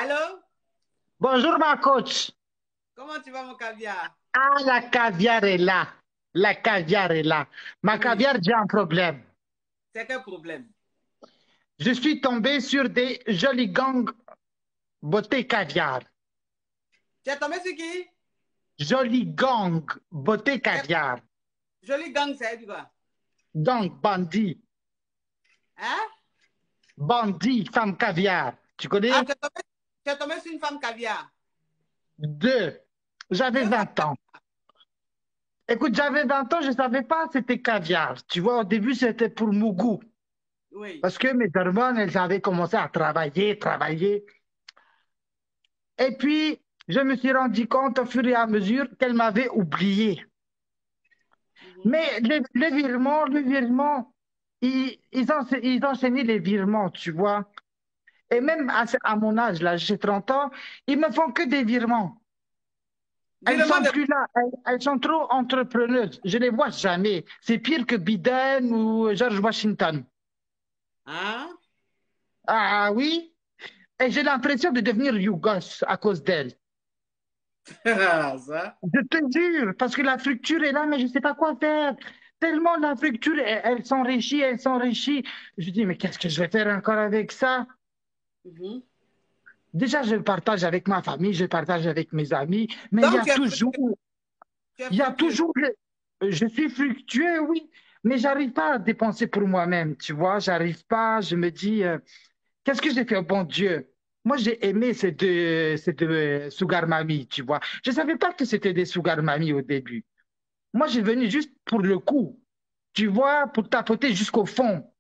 Allô? Bonjour ma coach. Comment tu vas, mon caviar? Ah, la caviar est là. La caviar est là. Ma Oui, caviar, j'ai un problème. c'est quel problème? Je suis tombé sur des jolis gangs beauté caviar. Tu es tombé sur qui? Joli gang beauté C'est caviar. joli gang, c'est du quoi? Gang bandit. Hein? Bandit, femme caviar. Tu Ah, connais? tu es tombé sur une femme caviar. Deux. J'avais Deux femmes 20 ans. Écoute, j'avais 20 ans, je ne savais pas c'était caviar. Tu vois, au début, c'était pour mon goût. oui. Parce que mes hormones, elles avaient commencé à travailler. Et puis, je me suis rendu compte au fur et à mesure qu'elle m'avait oublié. Mhm. Mais le virement, ils enseignaient les virements, tu vois. Et même à mon âge, là, j'ai 30 ans, ils me font que des virements. Elles Virement sont de... plus là, elles sont trop entrepreneuses. Je les vois jamais. C'est pire que Biden ou George Washington. Hein? Ah oui? Et j'ai l'impression de devenir Yougos à cause d'elles. Ça. Je te jure, parce que la structure est là, mais je ne sais pas quoi faire. Tellement la structure, elle s'enrichit, elle s'enrichit. Je dis, mais qu'est-ce que je vais faire encore avec ça? Mhm. Déjà, je partage avec ma famille, je partage avec mes amis, mais Donc, tu es il y a fructueux. toujours, je suis fructueux, oui, mais j'arrive pas à dépenser pour moi-même, tu vois, j'arrive pas, je me dis, qu'est-ce que j'ai fait au bon Dieu? Moi, j'ai aimé ces deux sugar mami, tu vois. Je savais pas que c'était des sugar mami au début. Moi, j'ai venu juste pour le coup, tu vois, pour tapoter jusqu'au fond.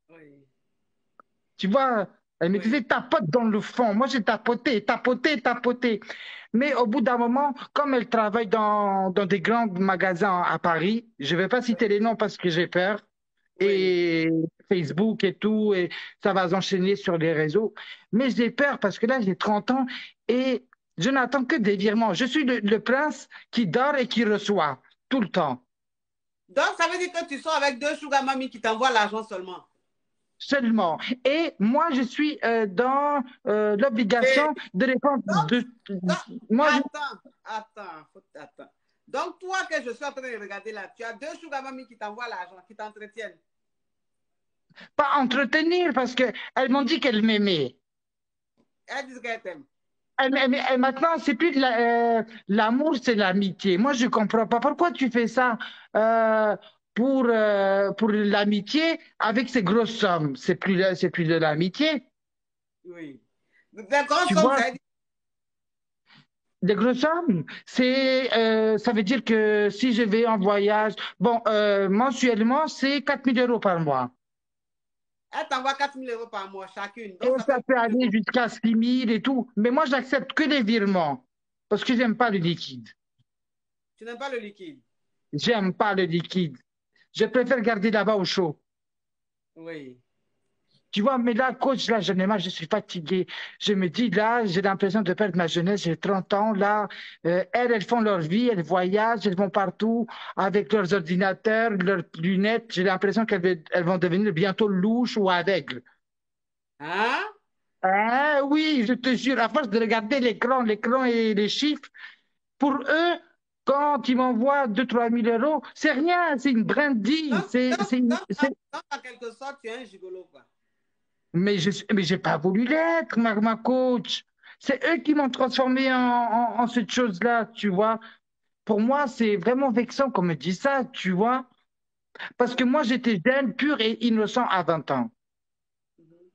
Oui, Tu vois, elle me oui, disait tapote dans le fond. Moi, j'ai tapoté. Mais au bout d'un moment, comme elle travaille dans des grands magasins à Paris, je ne vais pas citer les noms parce que j'ai peur, oui. et Facebook et tout, et ça va s'enchaîner sur les réseaux. Mais j'ai peur parce que là, j'ai 30 ans et je n'attends que des virements. Je suis le prince qui dort et qui reçoit tout le temps. Donc, ça veut dire que tu sors avec deux sugar mami qui t'envoient l'argent seulement. Seulement. Et moi, je suis dans Et l'obligation de répondre donc, moi, attends. Donc, toi que je suis en train de regarder là, tu as deux sugar mami qui t'envoient l'argent, qui t'entretiennent. pas entretenir parce que elles m'ont dit qu'elles m'aimaient. Elles disent qu'elles t'aiment. Maintenant, c'est plus de l'amour, c'est l'amitié. Moi, je comprends pas. Pourquoi tu fais ça euh, pour l'amitié avec ces grosses sommes? C'est plus de l'amitié. Oui. Des grosses Tu sommes, vois, ça veut dire. des grosses sommes, ça veut dire que si je vais en voyage, bon, mensuellement, c'est 4 000 € par mois. Elle t'envoie 4 000 € par mois chacune. Et Donc, ça ça fait peut 8 000 aller euros. jusqu'à 6 000 et tout. Mais moi, j'accepte que les virements parce que j'aime pas le liquide. Tu n'aimes pas le liquide. J'aime pas le liquide. Je préfère garder là-bas au chaud. Oui. Tu vois, mais là, coach, là, j'en ai marre, je suis fatigué. Je me dis, là, j'ai l'impression de perdre ma jeunesse, j'ai 30 ans, là. Elles font leur vie, elles voyagent, elles vont partout avec leurs ordinateurs, leurs lunettes. J'ai l'impression elles vont devenir bientôt louches ou aveugles. Hein? Ah oui, je te jure, à force de regarder l'écran et les chiffres, pour eux, quand ils m'envoient 2 000 à 3 000 euros, c'est rien, c'est une brindille, En quelque sorte, tu es un gigolo, quoi. mais j'ai pas voulu l'être, ma coach. C'est eux qui m'ont transformé en cette chose-là, tu vois. Pour moi, c'est vraiment vexant qu'on me dise ça, tu vois. Parce que moi, j'étais jeune, pur et innocent à 20 ans. Mhm.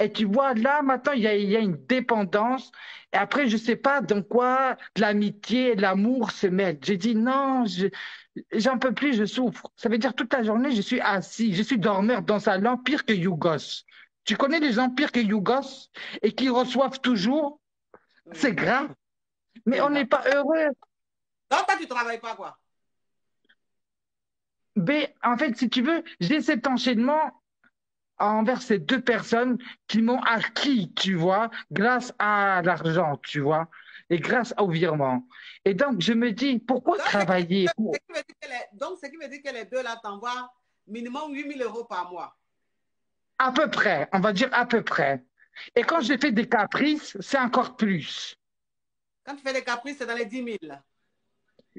Et tu vois, là, maintenant, il y a une dépendance. Et après, je sais pas dans quoi l'amitié et l'amour se mêlent. J'ai dit non, j'en peux plus, je souffre. Ça veut dire toute la journée, je suis assis, je suis dormeur dans un salon pire que Yougos. Tu connais les gens pires que Yougos et qui reçoivent toujours? C'est Oui. grave. Mais C'est on n'est grave. pas heureux. Donc, toi, tu ne travailles pas, quoi. Mais en fait, si tu veux, j'ai cet enchaînement envers ces deux personnes qui m'ont acquis, tu vois, grâce à l'argent, tu vois, et grâce au virement. Et donc, je me dis, pourquoi Donc, travailler ce qui veut dire que les deux là t'envoient minimum 8 000 € par mois. à peu près, on va dire à peu près. Et quand je fais des caprices, c'est encore plus. Quand tu fais des caprices, c'est dans les 10 000.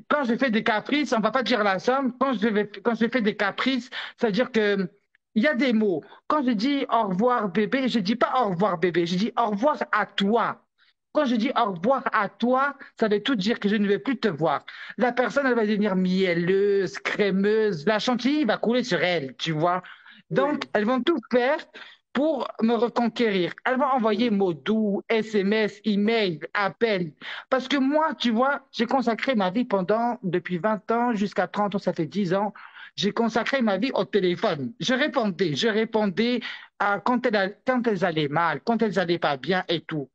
Quand je fais des caprices, on ne va pas dire la somme. Quand je fais des caprices, c'est-à-dire que il y a des mots. Quand je dis au revoir bébé, je ne dis pas au revoir bébé, je dis au revoir à toi. Quand je dis au revoir à toi, ça veut tout dire que je ne vais plus te voir. La personne, elle va devenir mielleuse, crémeuse, la chantilly va couler sur elle, tu vois. Donc, Oui. elles vont tout faire pour me reconquérir. Elles vont envoyer Mm. mots doux, SMS, email, appels. Parce que moi, tu vois, j'ai consacré ma vie depuis 20 ans jusqu'à 30 ans, ça fait 10 ans, j'ai consacré ma vie au téléphone. Je répondais quand elles allaient mal, quand elles allaient pas bien et tout.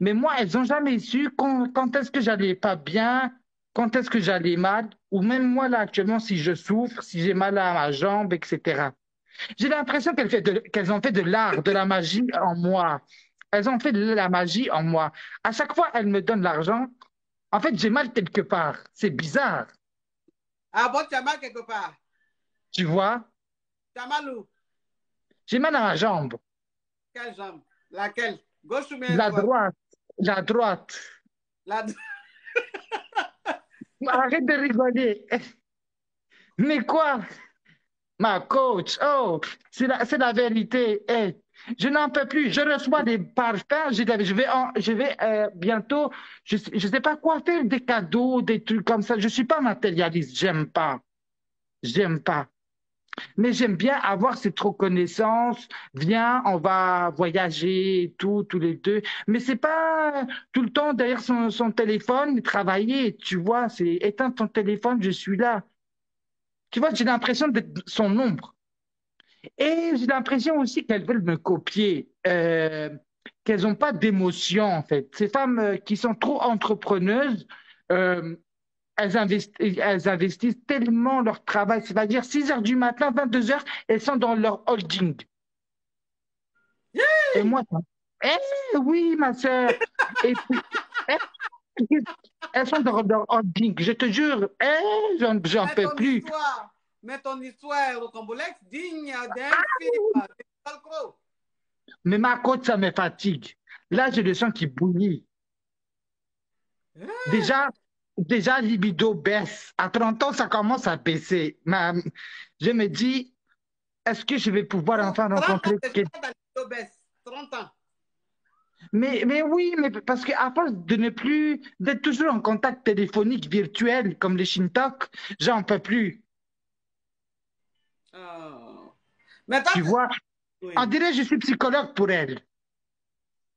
Mais moi, elles n'ont jamais su quand est-ce que j'allais pas bien, quand est-ce que j'allais mal, ou même moi, là, actuellement, si je souffre, si j'ai mal à ma jambe, etc. J'ai l'impression qu'elles ont fait de l'art, de la magie en moi. Elles ont fait de la magie en moi. À chaque fois, elles me donnent l'argent. En fait, j'ai mal quelque part. C'est bizarre, Ah bon, tu as mal quelque part. tu vois. Tu as mal où? J'ai mal à ma jambe. Quelle jambe? Laquelle? Gauche ou bien La droite? droite, la droite. La... Arrête de rigoler. Mais quoi? Ma coach, oh, c'est la vérité. Eh, je n'en peux plus. Je reçois des parfums. Je vais bientôt, je sais pas quoi faire, des cadeaux, des trucs comme ça. Je suis pas matérialiste. J'aime pas. J'aime pas. Mais j'aime bien avoir cette reconnaissance. Viens, on va voyager et tout, tous les deux. Mais c'est pas tout le temps derrière son téléphone, travailler. Tu vois, c'est éteins ton téléphone, je suis là. Tu vois, j'ai l'impression d'être son ombre. Et j'ai l'impression aussi qu'elles veulent me copier, qu'elles n'ont pas d'émotion en fait. Ces femmes qui sont trop entrepreneuses, euh, elles investissent tellement leur travail, c'est-à-dire 6 heures du matin, 22 heures, elles sont dans leur holding. Et moi, oui, ma sœur. Et puis, eh, elles sont dans leur holding. Je te jure, j'en Mais peux ton plus. histoire, mais ton histoire rocambolesque digne d'un film de Falcro. Mais ma côte, ça me fatigue. Là, j'ai le sang qui bouillit. Déjà, déjà, libido baisse. À 30 ans, ça commence à baisser. Je me dis, est-ce que je vais pouvoir Oh, enfin 30 ans rencontrer déjà quelqu'un? dans les baisse. 30 ans. Mais oui, mais parce qu'à force de ne plus, d'être toujours en contact téléphonique virtuel comme les Shintok, j'en peux plus. Oh. Mais toi, Tu vois, on oui, dirait que je suis psychologue pour elle.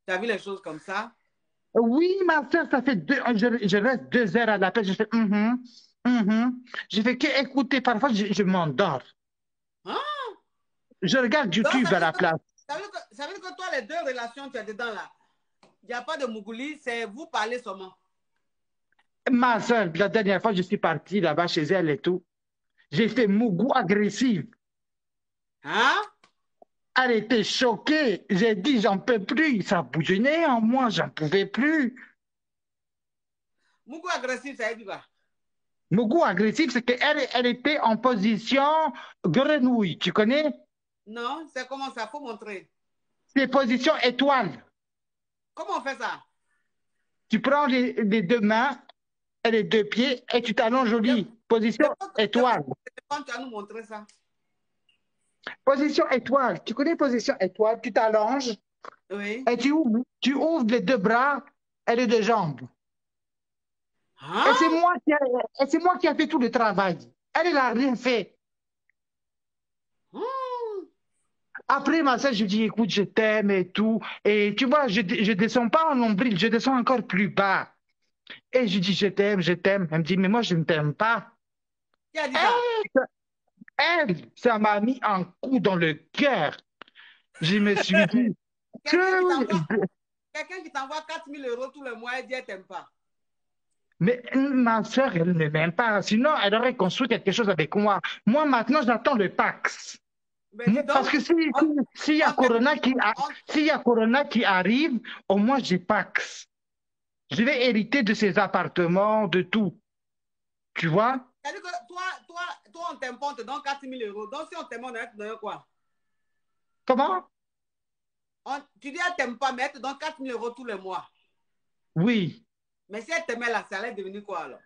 tu as vu les choses comme ça? Oui, ma soeur, ça fait je reste 2 heures à l'appel, je fais Je fais que écouter, parfois je m'endors. Hein? Je regarde Donc, YouTube à la place. ça veut dire que toi, les deux relations que tu as dedans là, il n'y a pas de Mougouli, c'est vous parlez seulement. Ma soeur, la dernière fois, je suis parti là-bas chez elle et tout. J'ai fait mougou agressive. Hein? Elle était choquée. J'ai dit, j'en peux plus. Ça bouillonnait en moi, j'en pouvais plus. Mougou agressif, ça veut dire quoi? Mougou agressif, c'est elle était en position grenouille. Tu connais? Non, c'est comment ça? Faut montrer. C'est position étoile. Comment on fait ça? Tu prends les deux mains et les deux pieds et tu t'allonges au lit. Position De étoile. quoi téléphone, tu vas nous montrer ça? Position étoile. Tu connais position étoile? Tu t'allonges Oui. et tu ouvres les deux bras et les deux jambes. Et Hein? c'est moi qui a fait tout le travail. Elle n'a rien fait. Hum. Après, ma soeur, je dis, écoute, je t'aime et tout. Et tu vois, je descends pas en nombril, je descends encore plus bas. Et je dis, je t'aime, je t'aime. Elle me dit, mais moi, je ne t'aime pas. Qui a dit ça? Elle, ça m'a mis un coup dans le cœur. Je me suis dit, Quelqu'un qui que, t'envoie quelqu'un qui t'envoie 4 000 € tous les mois et dit elle t'aime pas. mais ma soeur, elle ne m'aime pas. Sinon, elle aurait construit quelque chose avec moi. Moi, maintenant, j'attends le Pax. Mais dis Parce donc, que on, s'il y a on t'aime- on- S'il y a Corona qui arrive, au moins j'ai Pax. Je vais hériter de ces appartements, de tout. Tu vois? c'est-à-dire que toi, on t'aime pas, on te donne 4 000 €. Donc si on t'aime, on a te donner quoi? Comment? Tu dis elle t'aime pas, mais elle te donne 4 000 € tous les mois. Oui. Mais si elle t'aimait là, ça allait devenir quoi alors?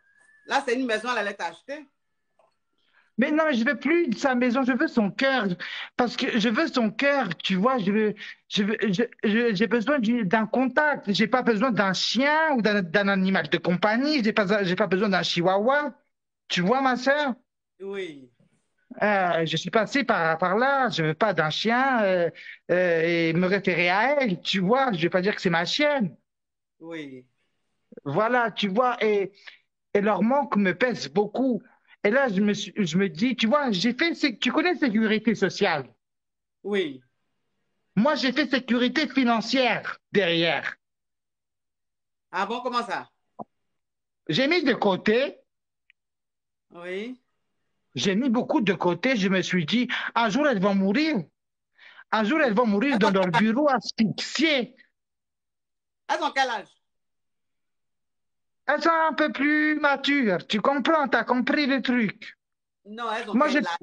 Là, c'est une maison, elle allait t'acheter. Mais non, je veux plus de sa maison, je veux son cœur. Parce que je veux son cœur, tu vois, j'ai besoin d'un contact. J'ai pas besoin d'un chien ou d'un animal de compagnie. J'ai pas besoin d'un chihuahua. Tu vois, ma sœur? Oui, Je suis passé par là. Je veux pas d'un chien et me référer à elle. Tu vois, je vais pas dire que c'est ma chienne. oui, Voilà, tu vois, et leur manque me pèse beaucoup. Et là, je me dis, tu vois, tu connais sécurité sociale. oui. Moi, j'ai fait sécurité financière derrière. Ah bon, comment ça? J'ai mis de côté, Oui. j'ai mis beaucoup de côté. Je me suis dit, un jour, elles vont mourir. Un jour, elles vont mourir Elles dans ont leur quel âge? bureau asphyxiées. Elles ont quel âge? Elles sont un peu plus matures. Tu comprends, tu as compris le truc. Non, elles ont Moi, quel âge?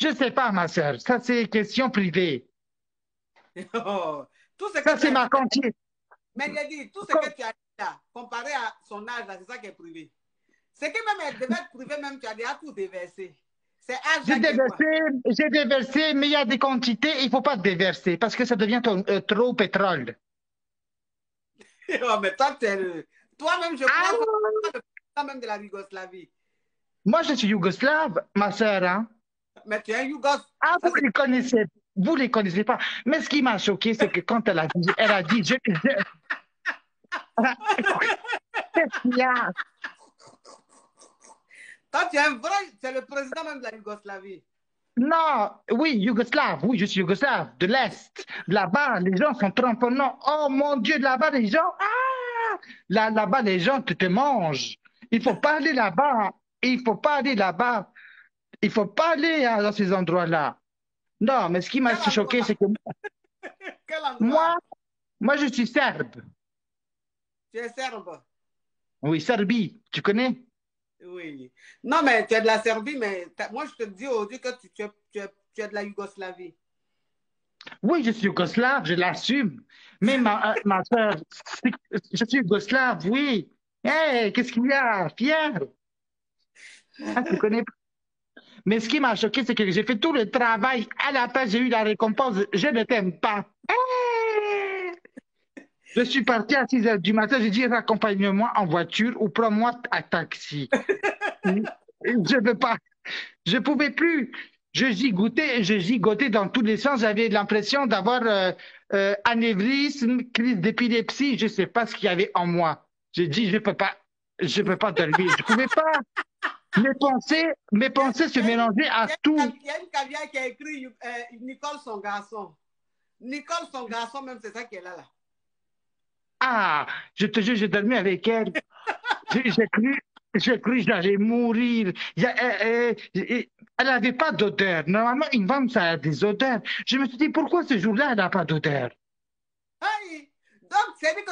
je sais pas, ma sœur. Ça, c'est question privée. Oh, tout ce Ça, que tu c'est as ma dit, quantité. mais j'ai dit, tout ce que tu as dit là, comparé à son âge là, c'est ça qui est privé. C'est que même elle devait être privée, même tu as déjà tout déversé. C'est âge là qui est quoi? J'ai déversé, mais il y a des quantités, il faut pas déverser parce que ça devient trop pétrole. Oh, mais toi, toi-même, je crois que Ah, tu es le président même de la Yougoslavie. moi, je suis yougoslave, ma sœur, hein. Mais tu es un Yougos. Ah, Ça, c'est... vous les connaissez pas. Mais ce qui m'a choqué, c'est que quand elle a dit, qu'est-ce qu'il y a? Toi, tu es un vrai, tu es le président même de la Yougoslavie. Non, oui, yougoslave, oui, je suis yougoslave, de l'Est. Là-bas, les gens sont tromponnants. Oh mon Dieu, là-bas, les gens, là-bas, les gens te mangent. Il faut pas aller là-bas. Il faut pas aller là-bas. Il faut pas aller dans ces endroits-là. Non, mais ce qui m'a Quel choqué, endroit? c'est que Quel moi, endroit? moi, je suis serbe. Tu es serbe. Oui, Serbie, tu connais? Oui. Non, mais tu es de la Serbie, mais moi, je te dis aujourd'hui que tu es de la Yougoslavie. Oui, je suis yougoslave, je l'assume. Mais ma soeur, je suis yougoslave, oui. Hé, qu'est-ce qu'il y a? Fier. Ah, tu connais pas. Mais ce qui m'a choqué, c'est que j'ai fait tout le travail. À la fin, j'ai eu la récompense. Je ne t'aime pas. Hé! Je suis parti à 6 heures du matin. J'ai dit, accompagne-moi en voiture ou prends-moi à taxi. Je ne veux pas. Je pouvais plus. Je gigotais dans tous les sens. J'avais l'impression d'avoir anévrisme, crise d'épilepsie. Je ne sais pas ce qu'il y avait en moi. J'ai dit, je peux pas dormir. Je pouvais pas. Mes pensées se mélangeaient à tout. Il y a une caviar qui a écrit Nicole, son garçon. Nicole, son garçon, même, c'est ça qui est là. Ah, je te jure, j'ai dormi avec elle. J'ai cru, j'ai cru que j'allais mourir. Elle n'avait pas d'odeur. Normalement, une femme, ça a des odeurs. Je me suis dit, pourquoi ce jour-là, elle n'a pas d'odeur? Hey! Donc, c'est dit que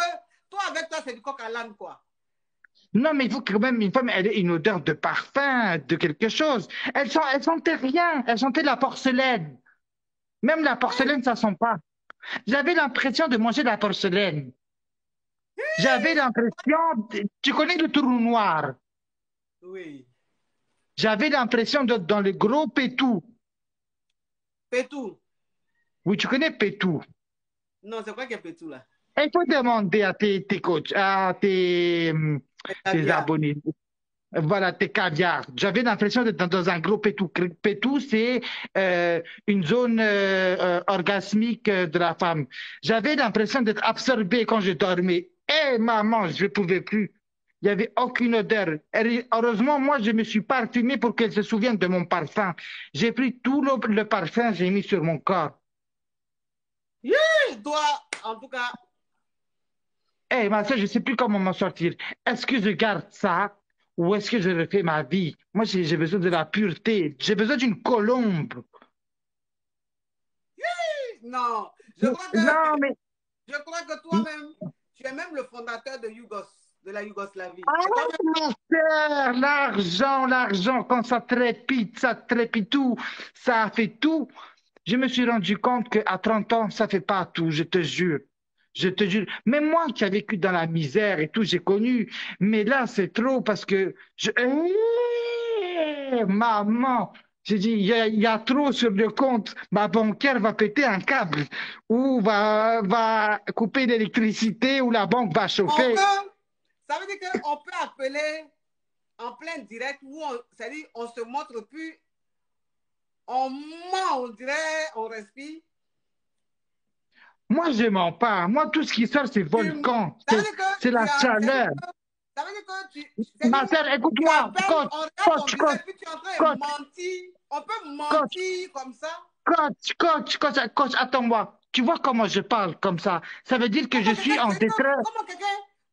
toi, avec toi, c'est du coq à l'âne, quoi. Non, mais il faut que quand même une femme, elle ait une odeur de parfum, de quelque chose. Elle sentait rien. Elle sentait la porcelaine. Même la porcelaine, ça sent pas. J'avais l'impression de manger la porcelaine. J'avais l'impression, tu connais le trou noir. Oui. J'avais l'impression d'être dans le gros pétou. Pétou. Oui, tu connais pétou. Non, c'est quoi qui est pétou, là? Il faut demander à tes coachs, C'est tes caviar. abonnés. Voilà, tes caviars. J'avais l'impression d'être dans un gros pétou. Pétou, c'est une zone orgasmique de la femme. J'avais l'impression d'être absorbé quand je dormais. Eh, maman, je ne pouvais plus. Il n'y avait aucune odeur. Heureusement, moi, je me suis parfumé pour qu'elle se souvienne de mon parfum. J'ai pris tout le parfum, j'ai mis sur mon corps. Yeah! Toi, en tout cas, Eh, ma soeur, je ne sais plus comment m'en sortir. Est-ce que je garde ça ou est-ce que je refais ma vie? Moi, j'ai besoin de la pureté. J'ai besoin d'une colombe. non. Non, mais Je crois que toi-même, tu es même le fondateur de la Yougoslavie. ah, C'est toi-même. ma soeur, l'argent, quand ça trépide tout, ça fait tout. Je me suis rendu compte qu'à 30 ans, ça fait pas tout, je te jure. Je te jure. Même moi qui ai vécu dans la misère et tout, j'ai connu. Mais là, c'est trop parce que maman, j'ai dit, il y a trop sur le compte. Ma banquière va péter un câble ou va couper l'électricité ou la banque va On chauffer. peut, ça veut dire qu'on peut appeler en plein direct où c'est-à-dire on se montre plus, on ment, on dirait, on respire. Moi, je mens pas. Moi, tout ce qui sort, c'est volcan. Ça veut dire C'est que la chaleur. ça veut dire que Ma c'est-à-dire, sœur, tu écoute-moi, appelles, coach, on regarde ton coach, visage, coach, puis tu es en train de coach, mentir. On peut coach, mentir comme ça. coach, attends-moi. Tu vois comment je parle comme ça? Ça veut dire que je Comment suis quelqu'un, en détresse.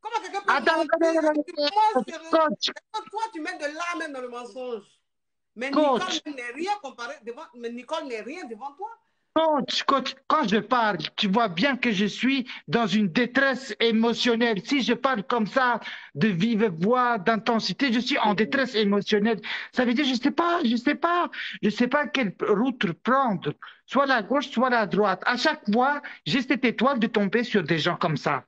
comment quelqu'un peut Attends, mentir? Tu mens sérieux. coach, Toi, tu mets de l'âme dans le mensonge. Mais Nicole coach, n'est rien comparé devant, mais Nicole n'est rien devant toi. coach, quand je parle, tu vois bien que je suis dans une détresse émotionnelle. Si je parle comme ça, de vive voix, d'intensité, je suis en détresse émotionnelle. Ça veut dire, je sais pas quelle route prendre. Soit la gauche, soit la droite. À chaque fois, j'ai cette étoile de tomber sur des gens comme ça.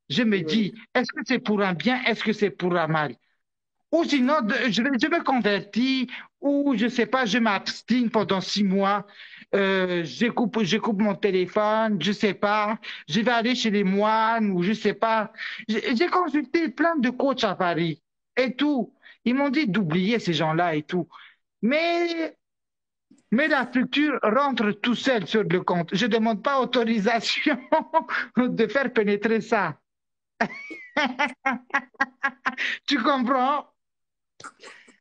Je me Oui. dis, est-ce que c'est pour un bien, est-ce que c'est pour un mal? Ou sinon, je me convertis, ou je sais pas, je m'abstigne pendant 6 mois, je coupe mon téléphone, je sais pas, je vais aller chez les moines, ou je sais pas. J'ai consulté plein de coachs à Paris, et tout. Ils m'ont dit d'oublier ces gens-là et tout. Mais, mais la structure rentre tout seul sur le compte. Je demande pas autorisation de faire pénétrer ça. Tu comprends?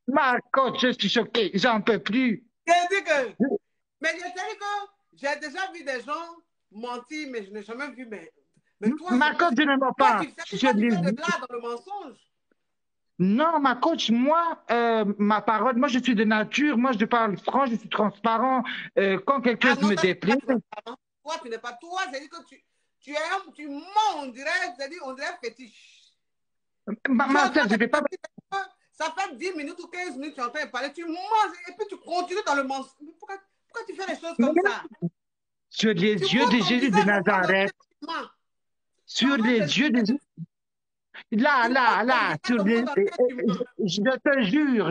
Ma coach, je suis choqué, j'en peux plus. Mais je sais que j'ai déjà vu des gens mentir, mais je n'ai jamais vu. Mais toi, Ma coach, je ne mens toi, pas. toi, tu fais de l'art dans le mensonge. Non, ma coach, moi, ma parole, moi, je suis de nature, moi, je parle franc, je suis transparent. Quand quelque Ah chose non, me toi, tu n'es pas déplaît, transparent. Toi, tu n'es pas. Toi, c'est-à-dire que tu mens, on dirait, c'est-à-dire, on dirait fétiche. Tu es ma en train soeur, de je ne vais pas. ça fait 10 minutes ou 15 minutes, tu es en train de parler, tu manges et puis tu continues dans le mensonge. Pourquoi tu fais les choses comme ça? Sur les Tu yeux de montres ton Jésus de visage au monde entier, Nazareth, tu mens. sur Comment les te yeux de Jésus, là, tu là, montres ton là, visage au monde entier, tu mens.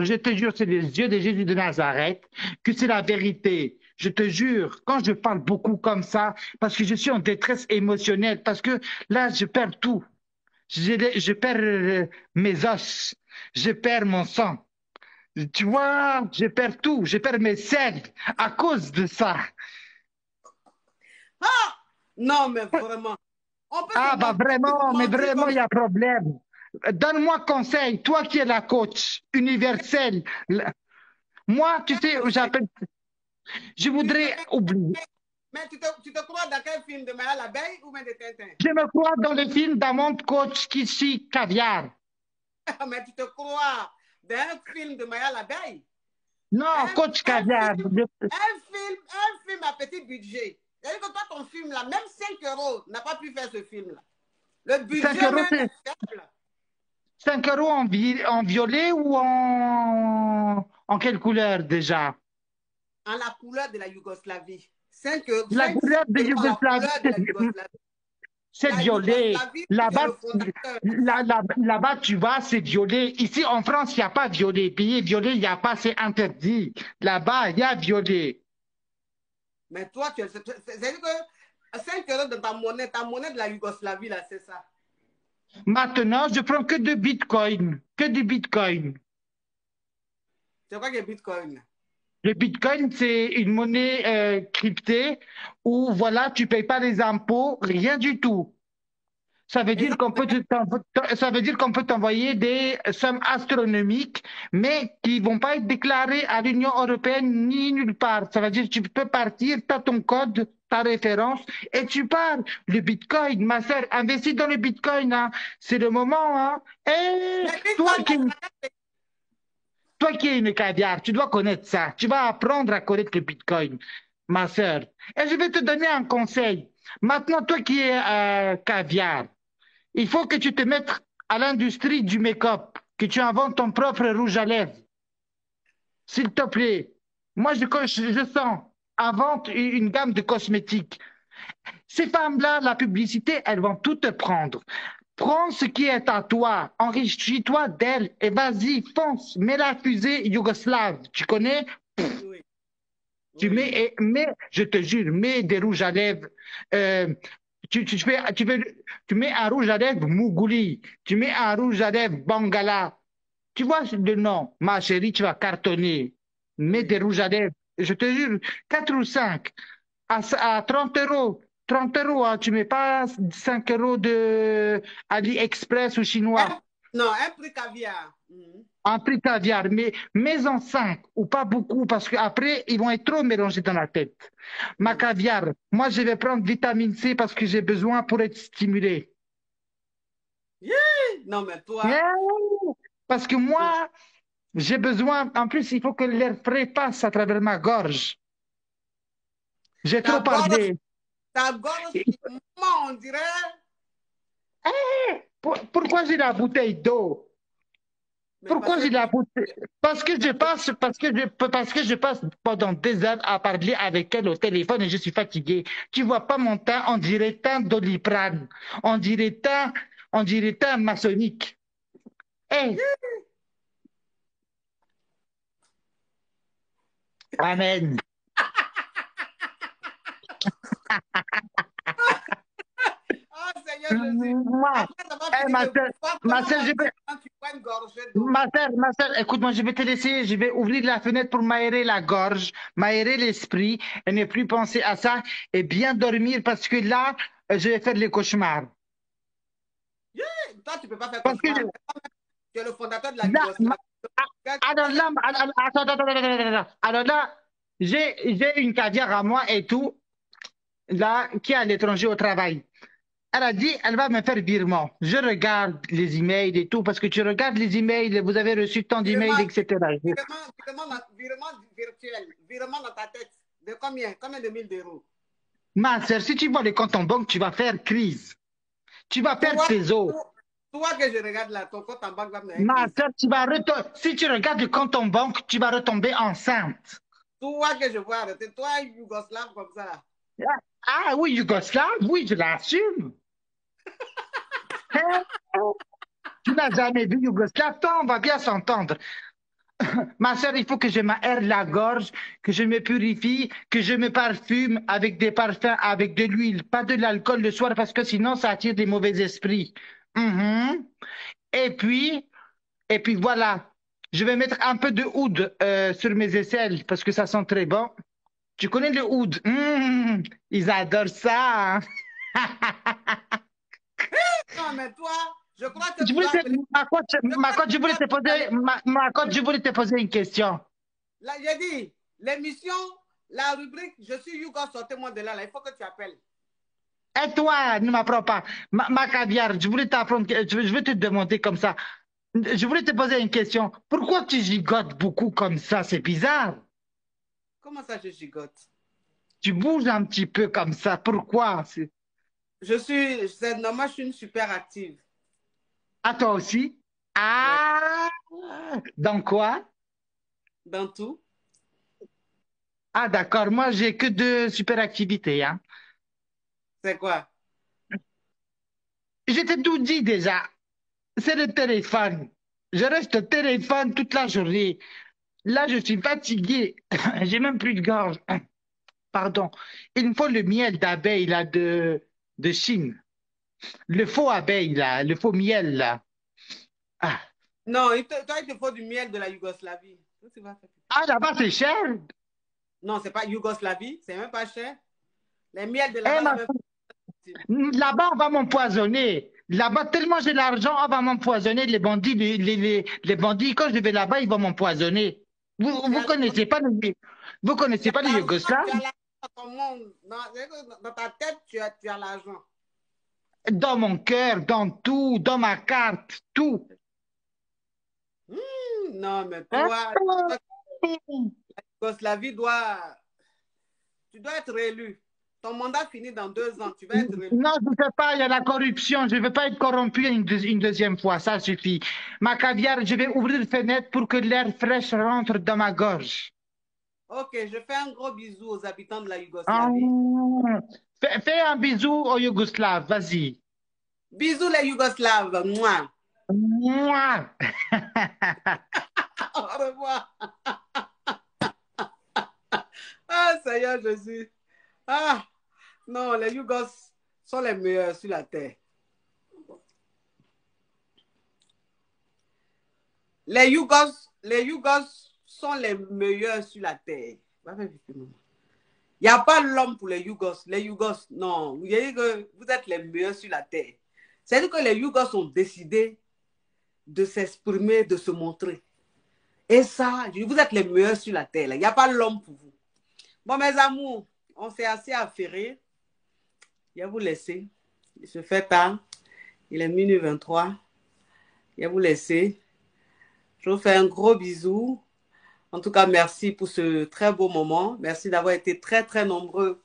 je te jure, c'est les yeux de Jésus de Nazareth que c'est la vérité. Je te jure, quand je parle beaucoup comme ça, parce que je suis en détresse émotionnelle, parce que là, je perds tout. Je perds mes os, je perds mon sang. Tu vois, je perds tout, je perds mes selles à cause de ça. Ah! Non, mais vraiment. On peut se Ah, bah mentir, vraiment, mais mentir vraiment, comme il y ça. a problème. Donne-moi conseil, toi qui es la coach universelle. Moi, tu Quel sais, conseil? je Tu sais, voudrais oublier. mais tu te crois dans quel film de Maya l'abeille ou bien de Tintin? Je me crois dans le film d'Amand Coach qui suit caviar. Mais tu te crois dans un film de Maya l'abeille? Non, coach Un caviar. film, un film à petit budget. C'est-à-dire que toi, ton film là, même 5 euros n'a pas pu faire ce film là. Le 5 budget euros, même c'est est faible. 5 euros en violet ou en quelle couleur déjà? En la couleur de la Yougoslavie. 5 euros, La 5 couleur de euros en la Yougoslavie, couleur de la Yougoslavie. c'est La violet. Yougoslavie, c'est Là-bas, le fondateur. là-bas, tu vois, c'est violet. Ici, en France, il n'y a pas violet. Pays violet, il n'y a pas, c'est interdit. Là-bas, il y a violet. Mais toi, c'est-à-dire que 5 euros de ta monnaie de la Yougoslavie, là, c'est ça. Maintenant, je prends que de Bitcoin. Que du Bitcoin. C'est quoi que Bitcoin? Le Bitcoin, c'est une monnaie cryptée où, voilà, tu payes pas les impôts, rien du tout. Ça veut dire qu'on peut ça veut dire qu'on peut t'envoyer des sommes astronomiques, mais qui vont pas être déclarées à l'Union européenne ni nulle part. Ça veut dire que tu peux partir, tu as ton code, ta référence, et tu pars. Le Bitcoin, ma sœur, investis dans le Bitcoin, hein. C'est le moment, hein. Et Mais Bitcoin, toi qui es une caviar, tu dois connaître ça. Tu vas apprendre à connaître le Bitcoin, ma sœur. Et je vais te donner un conseil. Maintenant, toi qui es caviar, il faut que tu te mettes à l'industrie du make-up, que tu inventes ton propre rouge à lèvres. S'il te plaît. Moi, je sens. inventent une gamme de cosmétiques. Ces femmes-là, la publicité, elles vont tout te prendre. Prends ce qui est à toi, enrichis-toi d'elle et vas-y, fonce, mets la fusée yougoslave. Tu connais? Oui, Tu oui. mets, je te jure, mets des rouges à lèvres. euh, tu mets un rouge à lèvres Mougouli. Tu mets un rouge à lèvres Bangala. Tu vois le nom, ma chérie, tu vas cartonner. Mets des Oui. rouges à lèvres. Je te jure, 4 ou 5 à 30 euros. 30 euros, hein, tu mets pas 5 euros de AliExpress ou chinois. Non, un prix caviar. Un prix caviar, mais mets-en 5 ou pas beaucoup parce qu'après, ils vont être trop mélangés dans la tête. Ma Mm. caviar, moi, je vais prendre vitamine C parce que j'ai besoin pour être stimulé. Yeah! Non, mais toi, Yeah. Parce que mm, moi, j'ai besoin, en plus, il faut que l'air frais passe à travers ma gorge. J'ai ta trop gorge, parlé. ta gorge, maman, on dirait. Pourquoi j'ai la bouteille d'eau? Mais parce Pourquoi que j'ai la bouteille? Parce que je passe pendant des heures à parler avec elle au téléphone et je suis fatigué. Tu vois pas mon teint, on dirait teint Doliprane. On dirait teint maçonnique. Eh, amen. oh Seigneur Jésus, Moi, après avoir fini ma de soeur, boire, ma comment soeur, va dire quand tu prends une gorgée d'eau? ma soeur, écoute-moi, je vais te laisser, je vais ouvrir la fenêtre pour m'aérer la gorge, m'aérer l'esprit et ne plus penser à ça et bien dormir parce que là, je vais faire les cauchemars. Yeah! Toi, tu ne peux pas faire Parce que cauchemar. Tu es le fondateur de la là, Yougoslavie. alors là, alors là, j'ai une caviar à moi et tout, là, qui est à l'étranger au travail. Elle a dit, elle va me faire virement. Je regarde les emails et tout, parce que tu regardes les emails, vous avez reçu tant d'emails, Virement, etc. virtuel, virement dans ta tête. De combien? Combien de mille d'euros? Ma sœur, si tu vois les comptes en banque, tu vas faire crise. Tu vas perdre Toi, tes os. toi que je regarde là, ton compte en banque va me faire Ma crise. sœur, si tu regardes le compte en banque, tu vas retomber enceinte. Toi que je vois arrêter, toi, Yougoslave comme ça. Ah oui, Yougoslave, oui, je l'assume. Hein? Tu n'as jamais vu Yougoslave, toi, on va bien s'entendre. Ma sœur, il faut que je m'aère la gorge, que je me purifie, que je me parfume avec des parfums, avec de l'huile, pas de l'alcool le soir parce que sinon ça attire des mauvais esprits. Mhm. Et puis, et puis voilà, je vais mettre un peu de oud sur mes aisselles parce que ça sent très bon. Tu connais le oud? Ils adorent ça, hein. Non, mais toi, je crois que Je tu voulais dois te, appeler. Je ma crois que coach, tu dois appeler. ma coach, je voulais te poser une question. Là, j'ai dit, l'émission, la rubrique, je suis Yougo, sortez-moi de là, là. Il faut que tu appelles. Et toi, ne m'apprends pas. Ma caviar, je voulais t'apprendre, je vais te demander comme ça. Je voulais te poser une question. Pourquoi tu gigotes beaucoup comme ça? C'est bizarre. Comment ça, je gigote? Tu bouges un petit peu comme ça. Pourquoi? C'est normal, je suis une super active. À toi aussi? Ouais, Ah! Dans quoi? dans tout. Ah, d'accord. Moi, j'ai que deux super activités, hein. C'est quoi? Je t'ai tout dit déjà. C'est le téléphone. Je reste au téléphone toute la journée. Là, je suis fatigué. J'ai même plus de gorge. Pardon. Il me faut le miel d'abeille là de Chine. Le faux abeille là, le faux miel là. Ah, Non, toi, il te faut du miel de la Yougoslavie. ah là-bas c'est cher. Non, c'est pas Yougoslavie, c'est même pas cher. Les miels de Eh, là-bas, là, même. là-bas on va m'empoisonner. Là-bas tellement j'ai l'argent, on va m'empoisonner. Les bandits, les bandits quand je vais là-bas ils vont m'empoisonner. Vous connaissez pas vous Tu connaissez as pas les l'argent, Yougoslaves? tu as l'argent dans ton monde. Dans ta tête, tu as l'argent. Dans mon cœur, dans tout, dans ma carte, tout. Non, mais Hein? toi, la Yougoslavie doit. Tu dois être réélu. Ton mandat finit dans 2 ans. Tu vas être réélu. Non, je ne veux pas, il y a la corruption. Je ne veux pas être corrompu une deuxième fois, ça suffit. Ma caviar, je vais ouvrir la fenêtre pour que l'air fraîche rentre dans ma gorge. Ok, je fais un gros bisou aux habitants de la Ah, Yougoslavie. fais un bisou aux Yougoslaves, vas-y. Bisous les Yougoslaves. Mouah. Mouah. Au revoir. Ah, Seigneur Jésus. Ah, non, les Yougos sont les meilleurs sur la terre. Les Yougos sont les meilleurs sur la terre. Il n'y a pas l'homme pour les Yougos. Les Yougos, non. Vous voyez que vous êtes les meilleurs sur la terre. C'est-à-dire que les Yougos ont décidé de s'exprimer, de se montrer. Et ça, vous êtes les meilleurs sur la terre. Il n'y a pas l'homme pour vous. Bon, mes amours, on s'est assez affairé. Je vais vous laisser. Il se fait tard. Il est minuit 23. Je vais vous laisser. Je vous fais un gros bisou. En tout cas, merci pour ce très beau moment. Merci d'avoir été très, très nombreux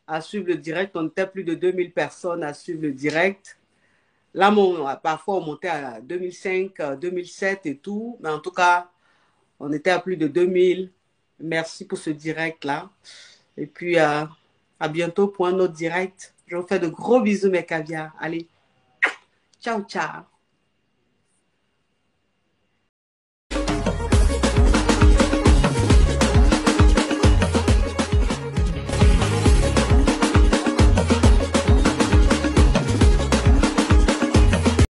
à suivre le direct. On était plus de 2000 personnes à suivre le direct. Là, parfois, on montait à 2005, 2007 et tout. Mais en tout cas, on était à plus de 2000. Merci pour ce direct-là. Et puis, à bientôt pour un autre direct. Je vous fais de gros bisous, mes caviars. Allez, ciao, ciao.